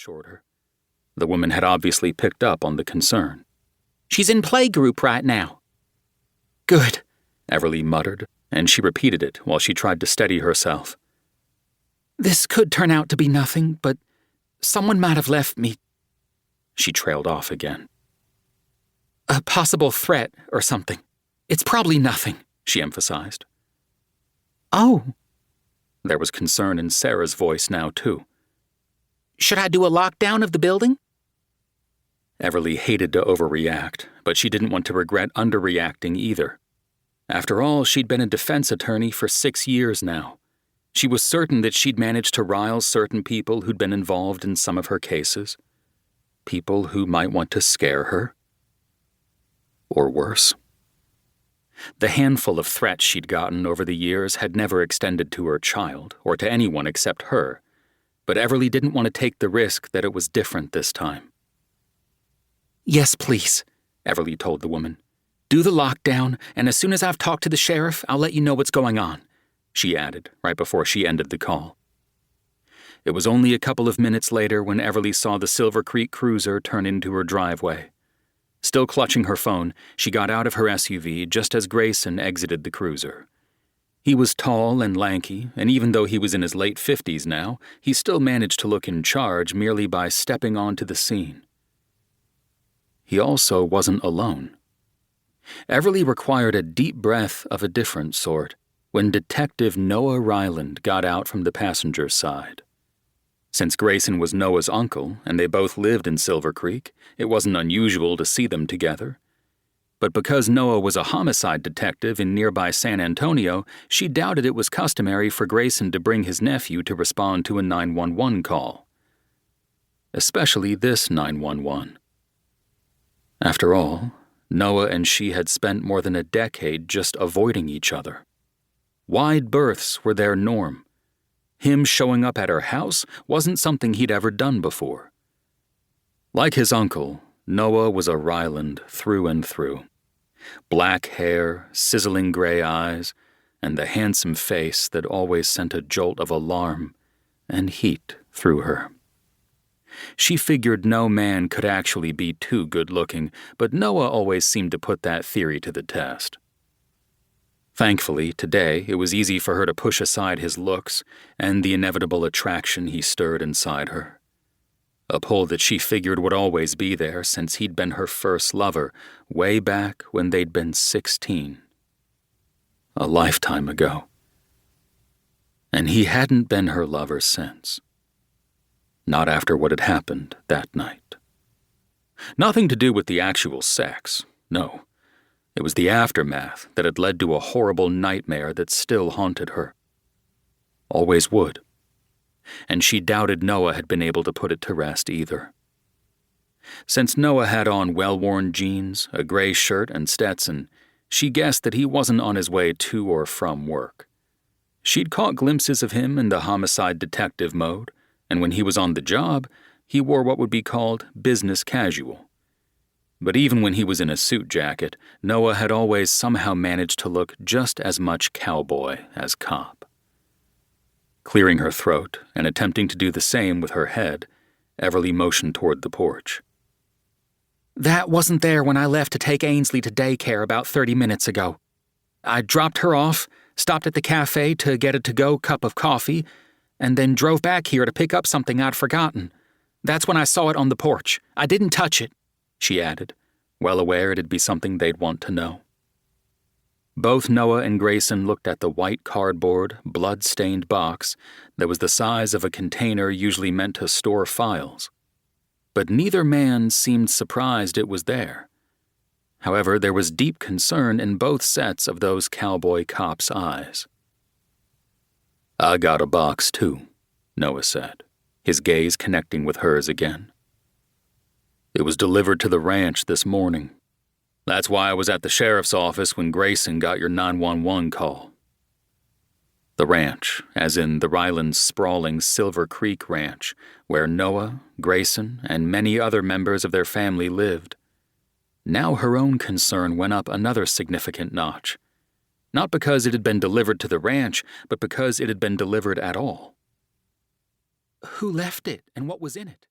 assured her. The woman had obviously picked up on the concern. "She's in playgroup right now." "Good," Everly muttered, and she repeated it while she tried to steady herself. "This could turn out to be nothing, but someone might have left me." She trailed off again. "A possible threat or something. It's probably nothing," she emphasized. "Oh." There was concern in Sarah's voice now, too. "Should I do a lockdown of the building?" Everly hated to overreact, but she didn't want to regret underreacting either. After all, she'd been a defense attorney for 6 years now. She was certain that she'd managed to rile certain people who'd been involved in some of her cases. People who might want to scare her. Or worse. The handful of threats she'd gotten over the years had never extended to her child or to anyone except her, but Everly didn't want to take the risk that it was different this time. "Yes, please," Everly told the woman. "Do the lockdown, and as soon as I've talked to the sheriff, I'll let you know what's going on," she added right before she ended the call. It was only a couple of minutes later when Everly saw the Silver Creek cruiser turn into her driveway. Still clutching her phone, she got out of her SUV just as Grayson exited the cruiser. He was tall and lanky, and even though he was in his late 50s now, he still managed to look in charge merely by stepping onto the scene. He also wasn't alone. Everly required a deep breath of a different sort when Detective Noah Ryland got out from the passenger's side. Since Grayson was Noah's uncle and they both lived in Silver Creek, it wasn't unusual to see them together. But because Noah was a homicide detective in nearby San Antonio, she doubted it was customary for Grayson to bring his nephew to respond to a 911 call. Especially this 911. After all, Noah and she had spent more than a decade just avoiding each other. Wide berths were their norm. Him showing up at her house wasn't something he'd ever done before. Like his uncle, Noah was a Ryland through and through. Black hair, sizzling gray eyes, and the handsome face that always sent a jolt of alarm and heat through her. She figured no man could actually be too good-looking, but Noah always seemed to put that theory to the test. Thankfully, today, it was easy for her to push aside his looks and the inevitable attraction he stirred inside her. A pull that she figured would always be there since he'd been her first lover, way back when they'd been 16. A lifetime ago. And he hadn't been her lover since. Not after what had happened that night. Nothing to do with the actual sex, no. It was the aftermath that had led to a horrible nightmare that still haunted her. Always would. And she doubted Noah had been able to put it to rest either. Since Noah had on well-worn jeans, a gray shirt, and Stetson, she guessed that he wasn't on his way to or from work. She'd caught glimpses of him in the homicide detective mode, and when he was on the job, he wore what would be called business casual. But even when he was in a suit jacket, Noah had always somehow managed to look just as much cowboy as cop. Clearing her throat and attempting to do the same with her head, Everly motioned toward the porch. "That wasn't there when I left to take Ainsley to daycare about 30 minutes ago. I dropped her off, stopped at the cafe to get a to-go cup of coffee, and then drove back here to pick up something I'd forgotten. That's when I saw it on the porch. I didn't touch it," she added, well aware it'd be something they'd want to know. Both Noah and Grayson looked at the white cardboard, blood-stained box that was the size of a container usually meant to store files. But neither man seemed surprised it was there. However, there was deep concern in both sets of those cowboy cops' eyes. "I got a box, too," Noah said, his gaze connecting with hers again. "It was delivered to the ranch this morning. That's why I was at the sheriff's office when Grayson got your 911 call." The ranch, as in the Ryland's sprawling Silver Creek Ranch, where Noah, Grayson, and many other members of their family lived. Now her own concern went up another significant notch. Not because it had been delivered to the ranch, but because it had been delivered at all. Who left it, and what was in it?